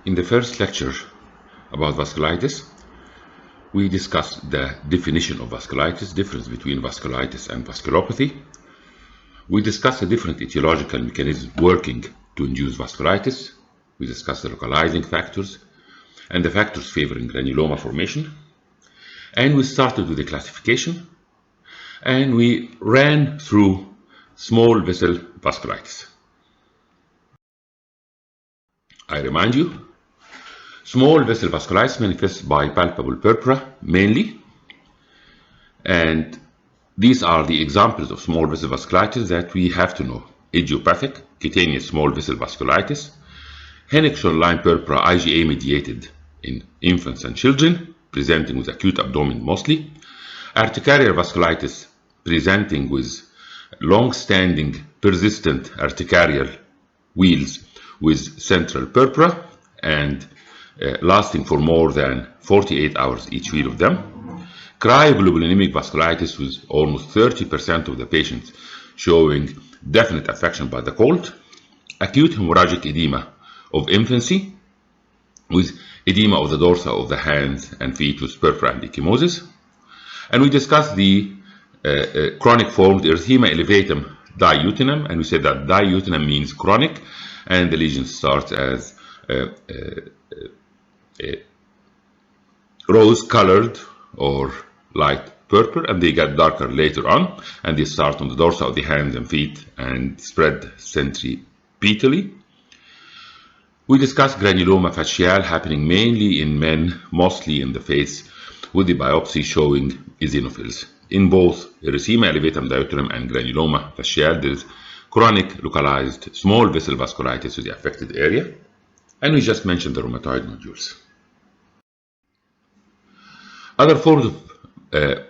In the first lecture about vasculitis, we discussed the definition of vasculitis, difference between vasculitis and vasculopathy. We discussed the different etiological mechanisms working to induce vasculitis. We discussed the localizing factors and the factors favoring granuloma formation. And we started with the classification, and we ran through small vessel vasculitis. I remind you, small vessel vasculitis manifests by palpable purpura mainly, and these are the examples of small vessel vasculitis that we have to know: idiopathic cutaneous small vessel vasculitis, Henningsen line purpura IgA mediated in infants and children, presenting with acute abdomen mostly, urticarial vasculitis presenting with long-standing persistent urticarial wheals with central purpura and lasting for more than 48 hours each wheel of them. Cryoglobulonemic vasculitis with almost 30% of the patients showing definite affection by the cold. Acute hemorrhagic edema of infancy with edema of the dorsa of the hands and feet with purpura and ecchymosis. And we discussed the chronic formed erythema elevatum diutinum, and we said that diutinum means chronic, and the lesion starts as rose-colored or light purple, and they get darker later on, and they start on the dorsa of the hands and feet and spread centripetally. We discussed granuloma faciale happening mainly in men, mostly in the face, with the biopsy showing eosinophils. In both erythema elevatum diutinum and granuloma faciale, there is chronic localized small vessel vasculitis to the affected area, and we just mentioned the rheumatoid nodules. Other forms of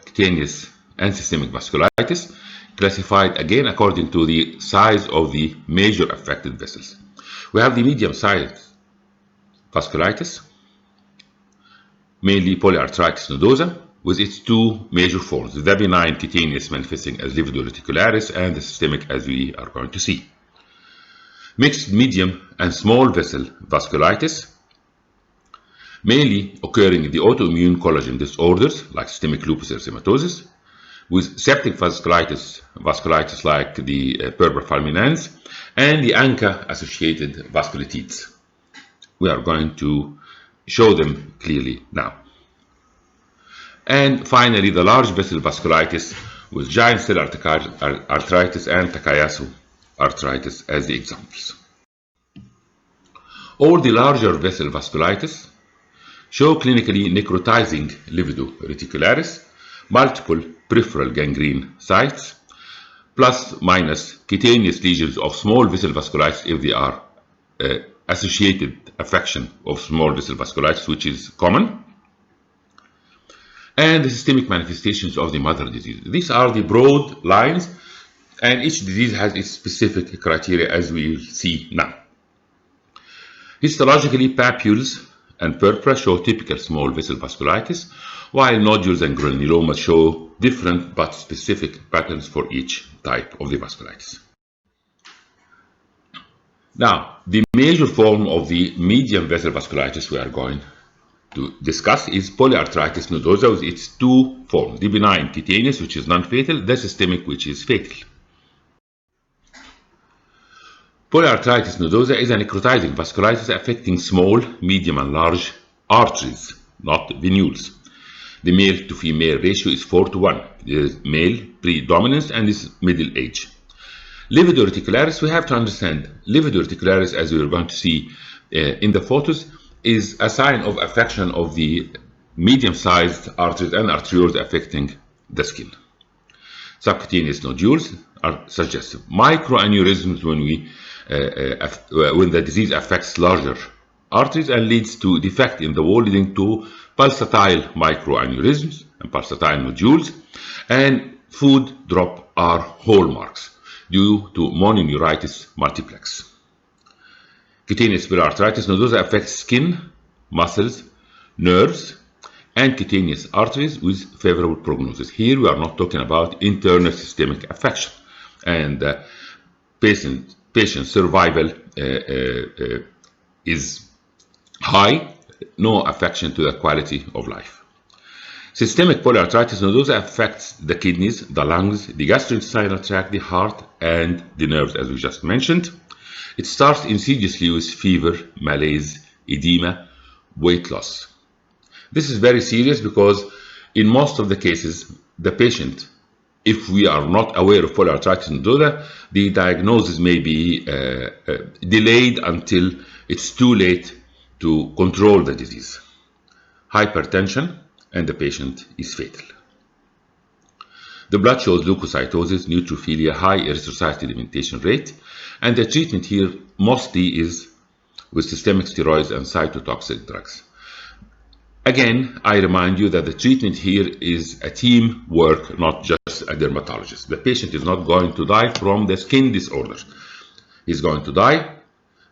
cutaneous and systemic vasculitis classified again according to the size of the major affected vessels. We have the medium-sized vasculitis, mainly polyarteritis nodosa, with its two major forms, the benign cutaneous manifesting as Livido Reticularis and the systemic as we are going to see. Mixed medium and small vessel vasculitis, mainly occurring in the autoimmune collagen disorders like systemic lupus erythematosus, with septic vasculitis like the Purpura Fulminans and the ANCA associated vasculitis. We are going to show them clearly now. And finally, the large vessel vasculitis with giant cell arteritis and Takayasu arteritis as the examples. All the larger vessel vasculitis show clinically necrotizing livido reticularis, multiple peripheral gangrene sites, plus minus cutaneous lesions of small vessel vasculitis if they are associated affection of small vessel vasculitis, which is common, and the systemic manifestations of the mother disease. These are the broad lines, and each disease has its specific criteria as we will see now. Histologically, papules and purpura show typical small vessel vasculitis, while nodules and granulomas show different but specific patterns for each type of the vasculitis. Now, the major form of the medium vessel vasculitis we are going to discuss is polyarteritis nodosa with its two forms, the benign cutaneous, which is non-fatal, the systemic, which is fatal. Polyarteritis nodosa is a necrotizing vasculitis affecting small, medium, and large arteries, not venules. The male to female ratio is 4:1. There is male predominance and is middle age. Livido reticularis, we have to understand, Livido reticularis, as we are going to see in the photos, is a sign of affection of the medium-sized arteries and arterioles affecting the skin. Subcutaneous nodules are suggestive. Microaneurysms when the disease affects larger arteries and leads to defect in the wall, leading to pulsatile microaneurysms and pulsatile nodules, and food drop are hallmarks due to mononeuritis multiplex. Cutaneous polyarteritis nodosa affects skin, muscles, nerves, and cutaneous arteries with favorable prognosis. Here we are not talking about internal systemic affection, and patient survival is high, no affection to the quality of life. Systemic polyarteritis nodosa affects the kidneys, the lungs, the gastrointestinal tract, the heart, and the nerves, as we just mentioned. It starts insidiously with fever, malaise, edema, weight loss. This is very serious because in most of the cases, the patient, if we are not aware of polyarteritis nodosa, the diagnosis may be delayed until it's too late to control the disease. Hypertension, and the patient is fatal. The blood shows leukocytosis, neutrophilia, high erythrocyte sedimentation rate, and the treatment here mostly is with systemic steroids and cytotoxic drugs. Again, I remind you that the treatment here is a team work, not just a dermatologist. The patient is not going to die from the skin disorder. He's going to die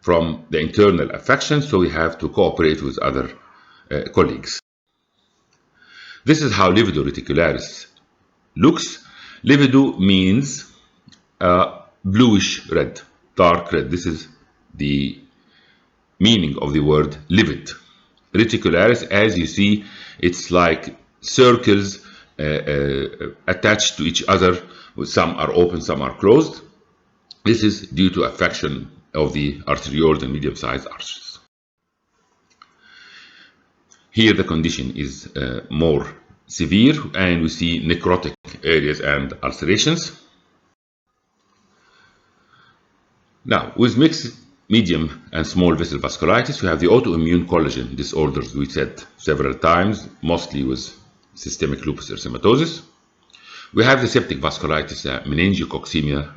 from the internal affection, so we have to cooperate with other colleagues. This is how Livido Reticularis looks. Livido means bluish red, dark red. This is the meaning of the word livid. Reticularis, as you see, it's like circles attached to each other. Some are open, some are closed. This is due to affection of the arterioles and medium-sized arteries. Here the condition is more severe, and we see necrotic areas and ulcerations. Now, with mixed medium and small vessel vasculitis, we have the autoimmune collagen disorders we said several times, mostly with systemic lupus erythematosus. We have the septic vasculitis, Meningeococcaemia,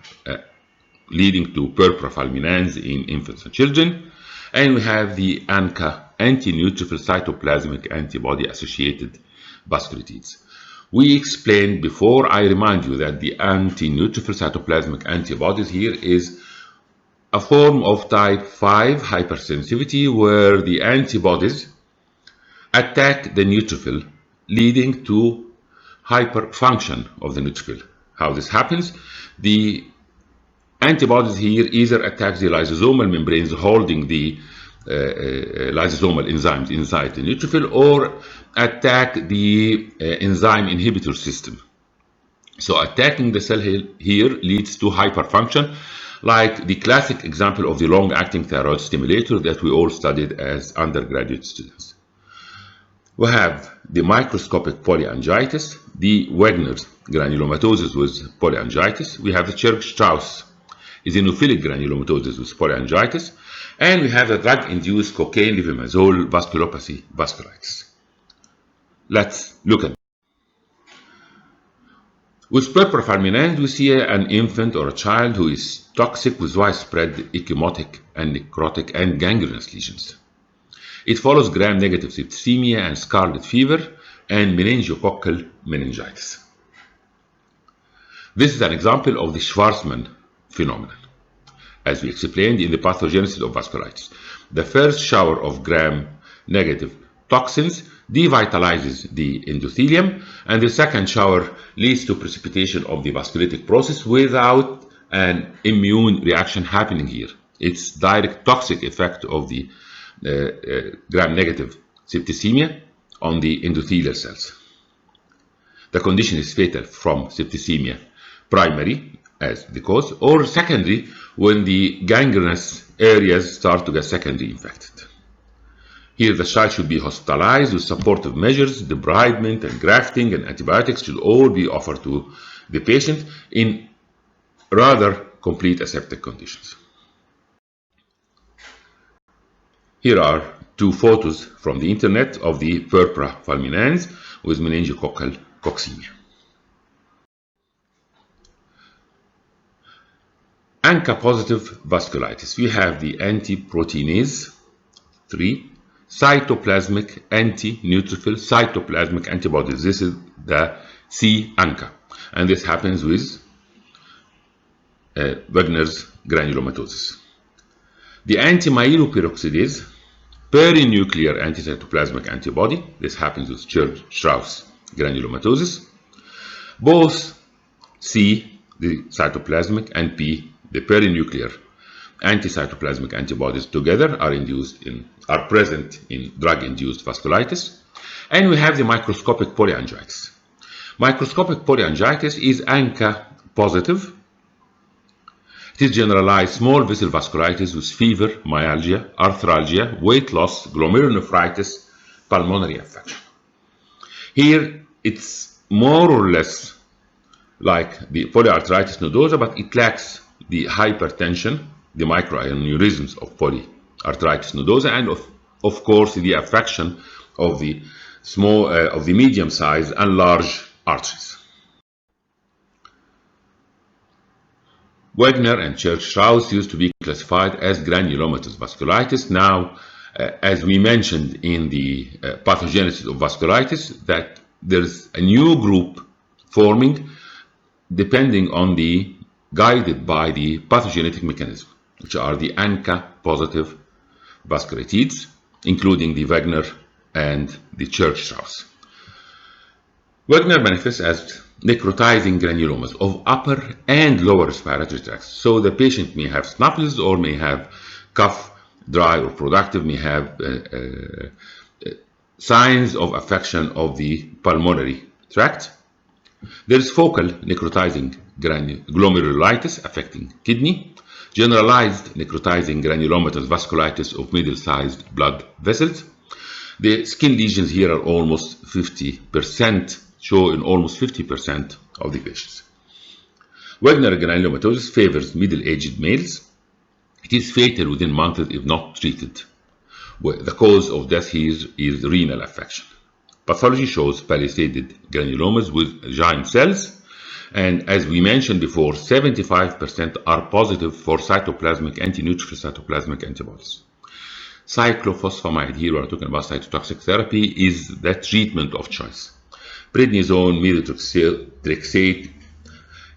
leading to Purpura Fulminans in infants and children. And we have the ANCA, anti-neutrophil cytoplasmic antibody-associated vasculitis. We explained before, I remind you that the anti-neutrophil cytoplasmic antibodies here is a form of type 5 hypersensitivity where the antibodies attack the neutrophil, leading to hyperfunction of the neutrophil. How this happens? The antibodies here either attack the lysosomal membranes holding the lysosomal enzymes inside the neutrophil, or attack the enzyme inhibitor system. So attacking the cell here leads to hyperfunction, like the classic example of the long-acting thyroid stimulator that we all studied as undergraduate students. We have the microscopic polyangiitis, the Wegner granulomatosis with polyangiitis. We have the Churg-Strauss eosinophilic granulomatosis with polyangiitis, and we have the drug-induced cocaine levimazole vasculopathy vasculitis. Let's look at it. With Purpura Fulminans, we see an infant or a child who is toxic with widespread ecchymotic and necrotic and gangrenous lesions. It follows gram-negative septicemia and scarlet fever and meningococcal meningitis. This is an example of the Schwarzman phenomenon, as we explained in the pathogenesis of vasculitis. The first shower of gram-negative toxins devitalizes the endothelium, and the second shower leads to precipitation of the vasculitic process without an immune reaction happening here. It's direct toxic effect of the gram-negative septicemia on the endothelial cells. The condition is fatal from septicemia primary as the cause, or secondary when the gangrenous areas start to get secondary infected. Here the child should be hospitalized with supportive measures, debridement and grafting, and antibiotics should all be offered to the patient in rather complete aseptic conditions. Here are two photos from the internet of the Purpura Fulminans with meningococcal coccaemia. ANCA positive vasculitis. We have the anti-proteinase 3 cytoplasmic anti-neutrophil cytoplasmic antibodies. This is the C-ANCA, and this happens with Wegner's granulomatosis. The anti-myeloperoxidase perinuclear anticytoplasmic antibody. This happens with Churg-Strauss granulomatosis. Both C, the cytoplasmic, and P, the perinuclear anti-cytoplasmic antibodies together are present in drug-induced vasculitis. And we have the microscopic polyangiitis. Microscopic polyangiitis is ANCA positive. It is generalized small vessel vasculitis with fever, myalgia, arthralgia, weight loss, glomerulonephritis, pulmonary affection. Here it's more or less like the polyarteritis nodosa, but it lacks the hypertension, the microaneurysms of polyarteritis nodosa, and of course the affection of the medium-sized and large arteries. Wegner and Churg-Strauss used to be classified as granulomatous vasculitis. Now, as we mentioned in the pathogenesis of vasculitis, that there's a new group forming guided by the pathogenetic mechanism, which are the ANCA positive vasculitides, including the Wegner and the Churg-Strauss. Wegner manifests as necrotizing granulomas of upper and lower respiratory tracts. So the patient may have snuffles or may have cough, dry or productive, may have signs of affection of the pulmonary tract. There is focal necrotizing glomerulitis affecting kidney, generalized necrotizing granulomatous vasculitis of middle-sized blood vessels. The skin lesions here are almost 50%, show in almost 50% of the patients. Wegner granulomatosis favors middle-aged males. It is fatal within months if not treated. The cause of death here is renal affection. Pathology shows palisaded granulomas with giant cells, and as we mentioned before, 75% are positive for cytoplasmic anti-neutrophil cytoplasmic antibodies. Cyclophosphamide, here we are talking about cytotoxic therapy, is the treatment of choice. Prednisone, methotrexate,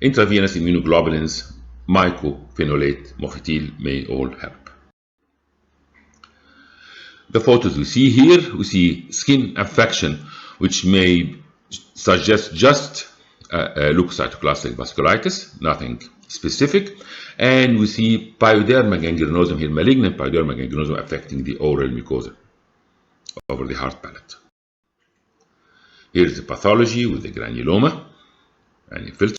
intravenous immunoglobulins, mycophenolate, mofetil may all help. The photos we see here, we see skin affection, which may suggest just leukocytoclastic vasculitis, nothing specific. And we see Pyoderma Gangrenosum here, malignant Pyoderma Gangrenosum affecting the oral mucosa over the hard palate. Here's the pathology with the granuloma and infiltrate.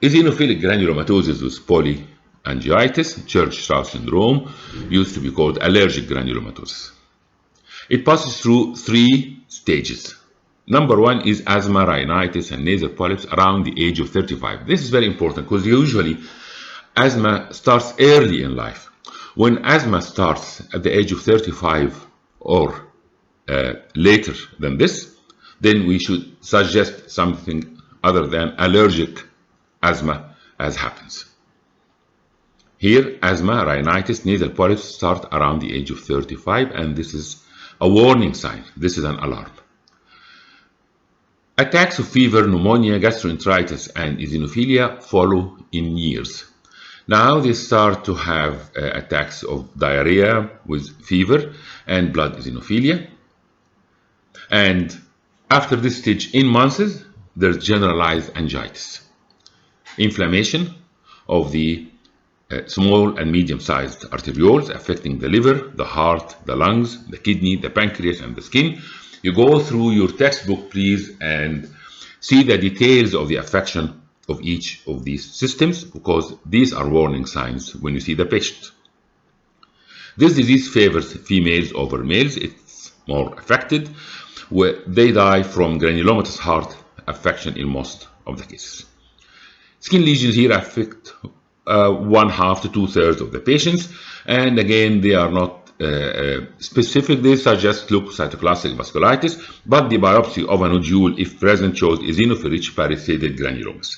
Eosinophilic granulomatosis with polyangiitis, Churg-Strauss syndrome, used to be called allergic granulomatosis. It passes through 3 stages. Number 1 is asthma, rhinitis, and nasal polyps around the age of 35. This is very important because usually asthma starts early in life. When asthma starts at the age of 35 or later than this, then we should suggest something other than allergic asthma as happens. Here, asthma, rhinitis, nasal polyps start around the age of 35, and this is a warning sign. This is an alarm. Attacks of fever, pneumonia, gastroenteritis, and eosinophilia follow in years. Now they start to have attacks of diarrhea with fever and blood eosinophilia. And after this stage, in months, there's generalized angiitis. Inflammation of the small and medium-sized arterioles affecting the liver, the heart, the lungs, the kidney, the pancreas, and the skin. You go through your textbook, please, and see the details of the affection of each of these systems, because these are warning signs when you see the patient. This disease favors females over males. It's more affected, where they die from granulomatous heart affection in most of the cases. Skin lesions here affect 1/2 to 2/3 of the patients, and again, they are not specific. They suggest leukocytoclastic vasculitis, but the biopsy of a nodule, if present, shows eosinophilic palisaded granulomas.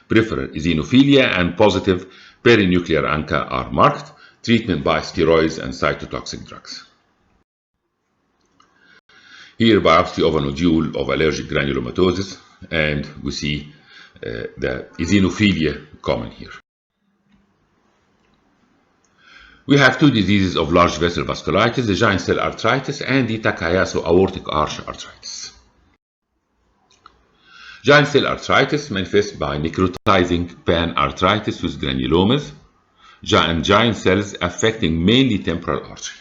Peripheral eosinophilia and positive perinuclear ANCA are marked. Treatment by steroids and cytotoxic drugs. Here, biopsy of a nodule of allergic granulomatosis, and we see the eosinophilia common here. We have 2 diseases of large vessel vasculitis, the giant cell arteritis and the Takayasu aortic arch arteritis. Giant cell arteritis manifests by necrotizing panarteritis with granulomas and giant cells affecting mainly temporal artery.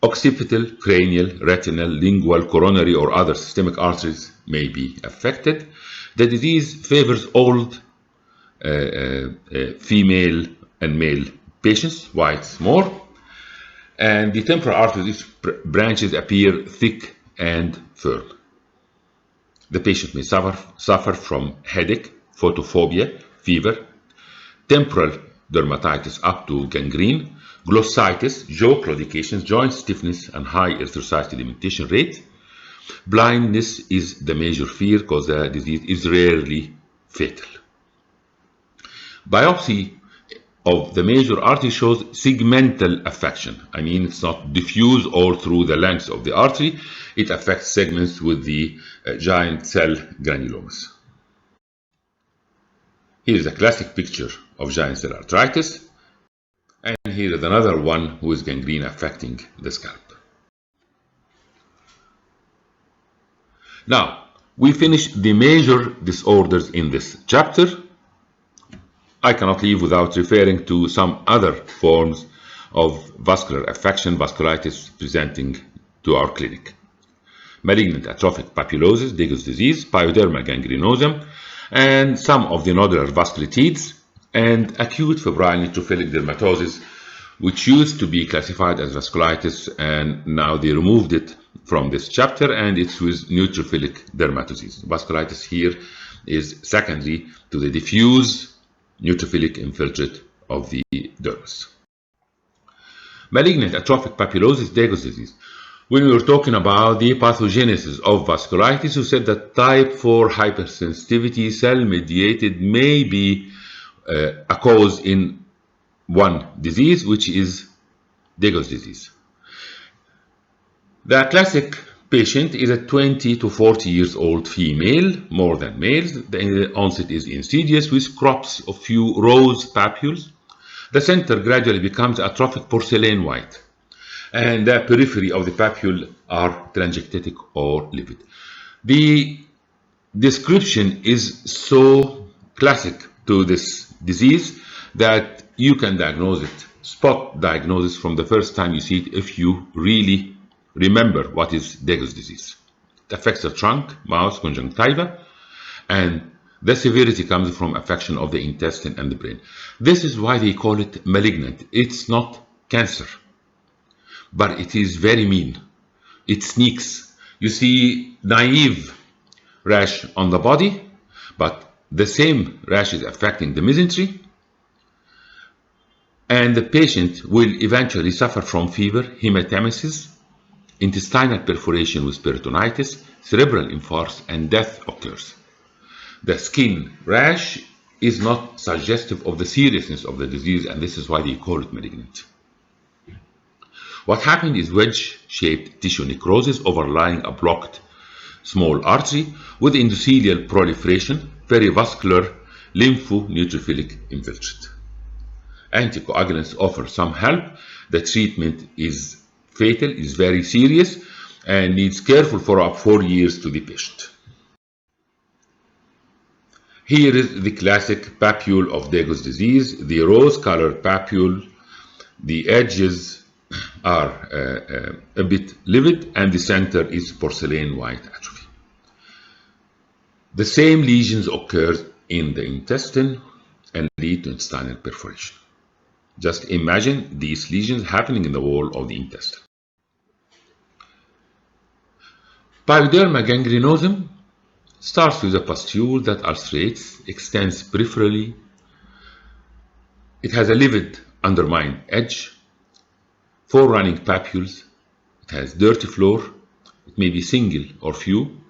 Occipital, cranial, retinal, lingual, coronary, or other systemic arteries may be affected. The disease favors old female and male patients, whites more, and the temporal arteries branches appear thick and firm. The patient may suffer from headache, photophobia, fever, temporal dermatitis up to gangrene, glossitis, jaw claudications, joint stiffness, and high erythrocyte sedimentation rate. Blindness is the major fear because the disease is rarely fatal. Biopsy of the major artery shows segmental affection. I mean, it's not diffuse all through the length of the artery. It affects segments with the giant cell granulomas. Here is a classic picture of giant cell arteritis. And here is another one who is gangrene affecting the scalp. Now, we finished the major disorders in this chapter. I cannot leave without referring to some other forms of vascular affection, vasculitis presenting to our clinic. Malignant atrophic papulosis, Dego's disease, Pyoderma Gangrenosum, and some of the nodular vasculitis, and acute febrile neutrophilic dermatosis, which used to be classified as vasculitis, and now they removed it from this chapter, and it's with neutrophilic dermatoses. Vasculitis here is secondary to the diffuse neutrophilic infiltrate of the dermis. Malignant atrophic papulosis, Dego's disease. When we were talking about the pathogenesis of vasculitis, we said that type 4 hypersensitivity cell-mediated may be a cause in one disease, which is Dego's disease. The classic patient is a 20 to 40 years old female, more than males. The onset is insidious with crops of few rose papules. The center gradually becomes atrophic porcelain white, and the periphery of the papule are telangiectatic or livid. The description is so classic to this disease that you can diagnose it, spot diagnosis from the first time you see it if you really remember what is Dego's disease. It affects the trunk, mouth, conjunctiva, and the severity comes from affection of the intestine and the brain. This is why they call it malignant. It's not cancer, but it is very mean. It sneaks. You see naive rash on the body, but the same rash is affecting the mesentery, and the patient will eventually suffer from fever, hematemesis, intestinal perforation with peritonitis, cerebral infarct, and death occurs. The skin rash is not suggestive of the seriousness of the disease, and this is why they call it malignant. What happened is wedge-shaped tissue necrosis overlying a blocked small artery with endothelial proliferation, perivascular lympho-neutrophilic infiltrate. Anticoagulants offer some help. The treatment is fatal, is very serious, and needs careful follow-up 4 years to the patient. Here is the classic papule of Dego's disease, the rose-colored papule. The edges are a bit livid, and the center is porcelain white atrophy. The same lesions occur in the intestine and lead to intestinal perforation. Just imagine these lesions happening in the wall of the intestine. Pyoderma Gangrenosum starts with a pustule that ulcerates, extends peripherally. It has a livid undermined edge, 4 running papules. It has dirty floor. It may be single or few,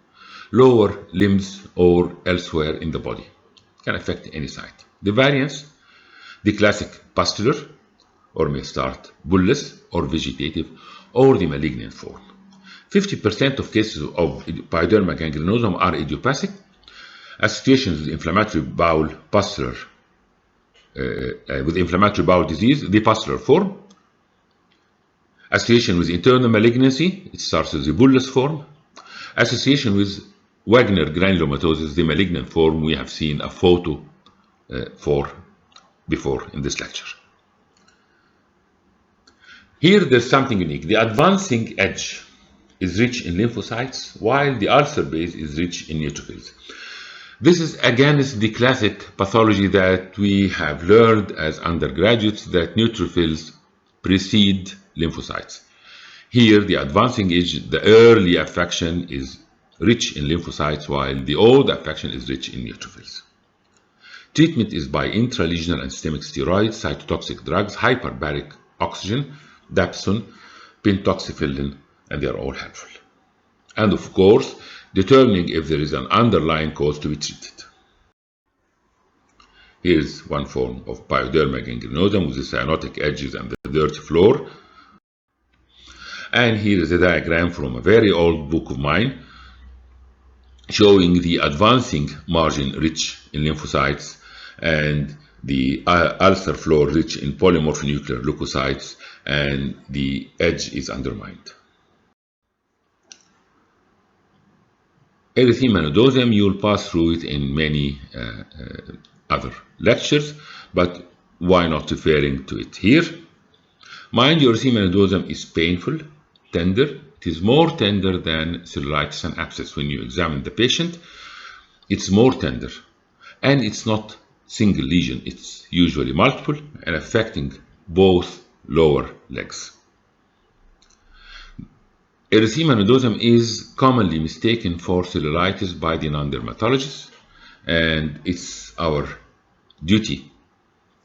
lower limbs or elsewhere in the body. It can affect any site. The variants, the classic pustular, or may start bullous or vegetative, or the malignant form. 50% of cases of Pyoderma Gangrenosum are idiopathic. Associations with inflammatory bowel pustular, with inflammatory bowel disease, the pustular form. Association with internal malignancy, it starts with the bullous form. Association with Wegner granulomatosis, the malignant form, we have seen a photo for before in this lecture. Here there's something unique. The advancing edge is rich in lymphocytes, while the ulcer base is rich in neutrophils. This is against the classic pathology that we have learned as undergraduates, that neutrophils precede lymphocytes. Here, the advancing edge, the early affection is rich in lymphocytes, while the old affection is rich in neutrophils. Treatment is by intralesional and systemic steroids, cytotoxic drugs, hyperbaric oxygen, dapsone, pentoxifillin, and they are all helpful. And of course, determining if there is an underlying cause to be treated. Here's one form of Pyoderma Gangrenosum with the cyanotic edges and the dirty floor. And here is a diagram from a very old book of mine showing the advancing margin rich in lymphocytes and the ulcer floor rich in polymorphonuclear leukocytes, and the edge is undermined. Erythema nodosum, you will pass through it in many other lectures, but why not referring to it here? Mind you, erythema nodosum is painful, tender. It is more tender than cellulitis and abscess. When you examine the patient, it's more tender, and it's not single lesion. It's usually multiple and affecting both lower legs. Erythema nodosum is commonly mistaken for cellulitis by the non-dermatologists, and it's our duty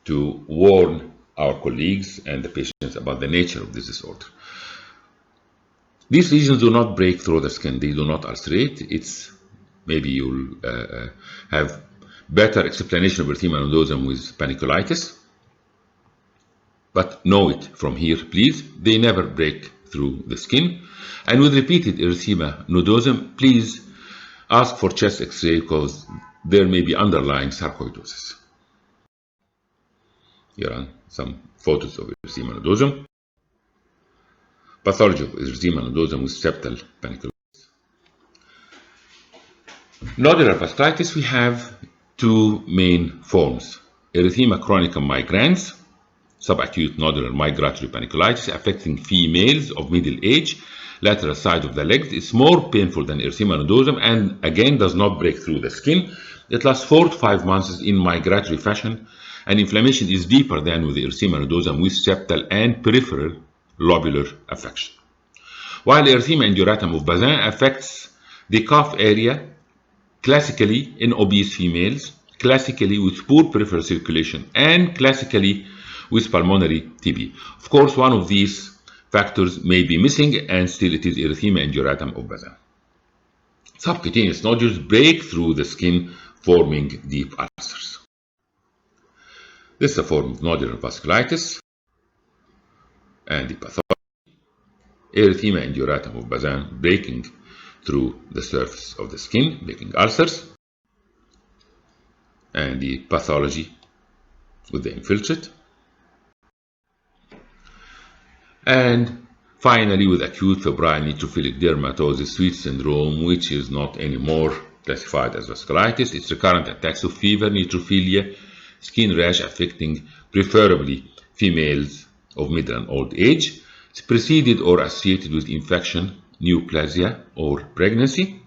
to warn our colleagues and the patients about the nature of this disorder. These lesions do not break through the skin, they do not ulcerate. It's maybe you'll have better explanation of erythema nodosum with panniculitis, but know it from here, please. They never break through the skin. And with repeated erythema nodosum, please ask for chest X-ray because there may be underlying sarcoidosis. Here are some photos of erythema nodosum. Pathology of erythema nodosum with septal panniculitis. Nodular vasculitis, we have two main forms. Erythema chronicum migrans, subacute nodular migratory panniculitis affecting females of middle age, lateral side of the legs. It's more painful than erythema nodosum and again does not break through the skin. It lasts 4 to 5 months in migratory fashion, and inflammation is deeper than with erythema nodosum with septal and peripheral lobular affection. While erythema induratum of Bazin affects the cuff area, classically in obese females, classically with poor peripheral circulation, and classically with pulmonary TB. Of course, one of these factors may be missing, and still it is erythema induratum of Bazin. Subcutaneous nodules break through the skin, forming deep ulcers. This is a form of nodular vasculitis, and the pathology, erythema induratum of Bazin breaking through the surface of the skin, making ulcers, and the pathology with the infiltrate. And finally, with acute febrile neutrophilic dermatoses, sweet syndrome, which is not anymore classified as vasculitis. It's recurrent attacks of fever, neutrophilia, skin rash affecting preferably females of middle and old age. It's preceded or associated with infection, neoplasia, or pregnancy.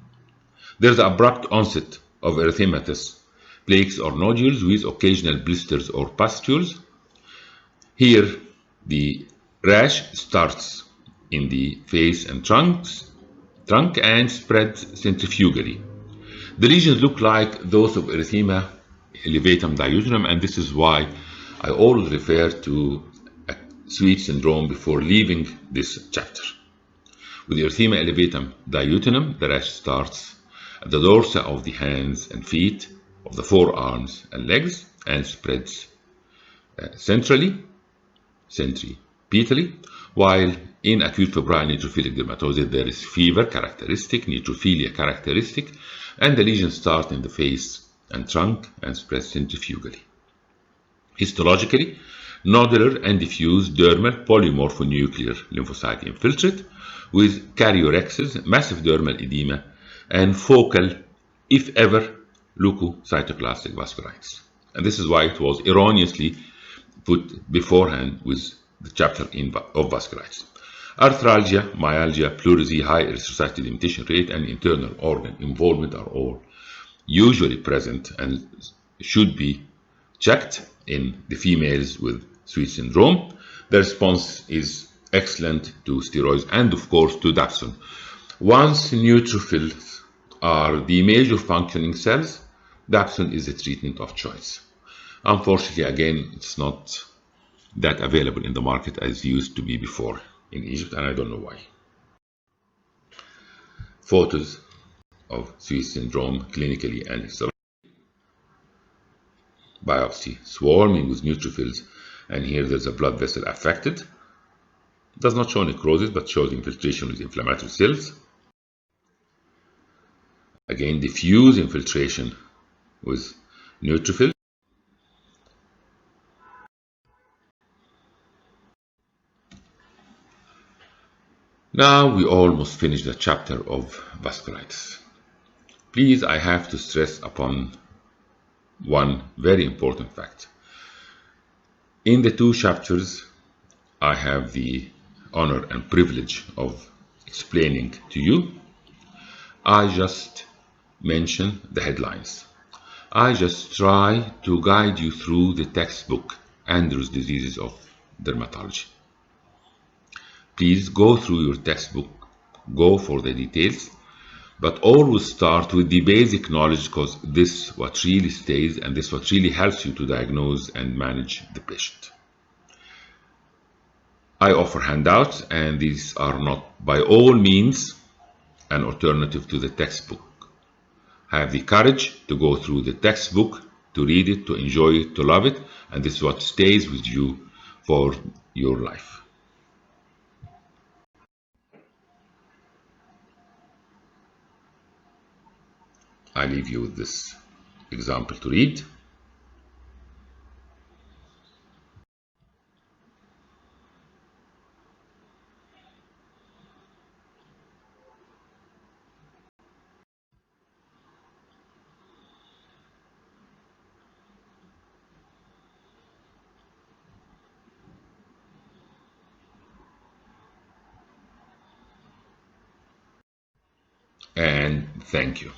There's abrupt onset of erythematous plaques or nodules with occasional blisters or pustules. Here, the rash starts in the face and trunk and spreads centrifugally. The lesions look like those of erythema elevatum diutinum, and this is why I always refer to a sweet syndrome before leaving this chapter. With erythema elevatum diutinum, the rash starts at the dorsa of the hands and feet, of the forearms and legs, and spreads centrally, centripetally, while in acute febrile neutrophilic dermatosis there is fever characteristic, neutrophilia characteristic, and the lesions start in the face and trunk and spread centrifugally. Histologically, nodular and diffuse dermal polymorphonuclear lymphocyte infiltrate with karyorrhexis, massive dermal edema, and focal, if ever, leukocytoclastic vasculitis. And this is why it was erroneously put beforehand with the chapter of vasculitis. Arthralgia, myalgia, pleurisy, high erythrocyte sedimentation rate, and internal organ involvement are all usually present and should be checked in the females with Sweet syndrome. The response is excellent to steroids and, of course, to dapsone. Once neutrophils are the major functioning cells, dapsone is a treatment of choice. Unfortunately, again, it's not that available in the market as used to be before in Egypt, and I don't know why. Photos of Sweet syndrome clinically and histologically. Biopsy swarming with neutrophils, and here there's a blood vessel affected. Does not show necrosis but shows infiltration with inflammatory cells. Again, diffuse infiltration with neutrophils. Now we almost finished the chapter of vasculitis. Please, I have to stress upon one very important fact. In the two chapters, I have the honor and privilege of explaining to you. I just mention the headlines. I just try to guide you through the textbook Andrew's Diseases of Dermatology. Please go through your textbook, go for the details, but always start with the basic knowledge, because this is what really stays and this is what really helps you to diagnose and manage the patient. I offer handouts, and these are not by all means an alternative to the textbook. Have the courage to go through the textbook, to read it, to enjoy it, to love it, and this is what stays with you for your life. I leave you with this example to read. And thank you.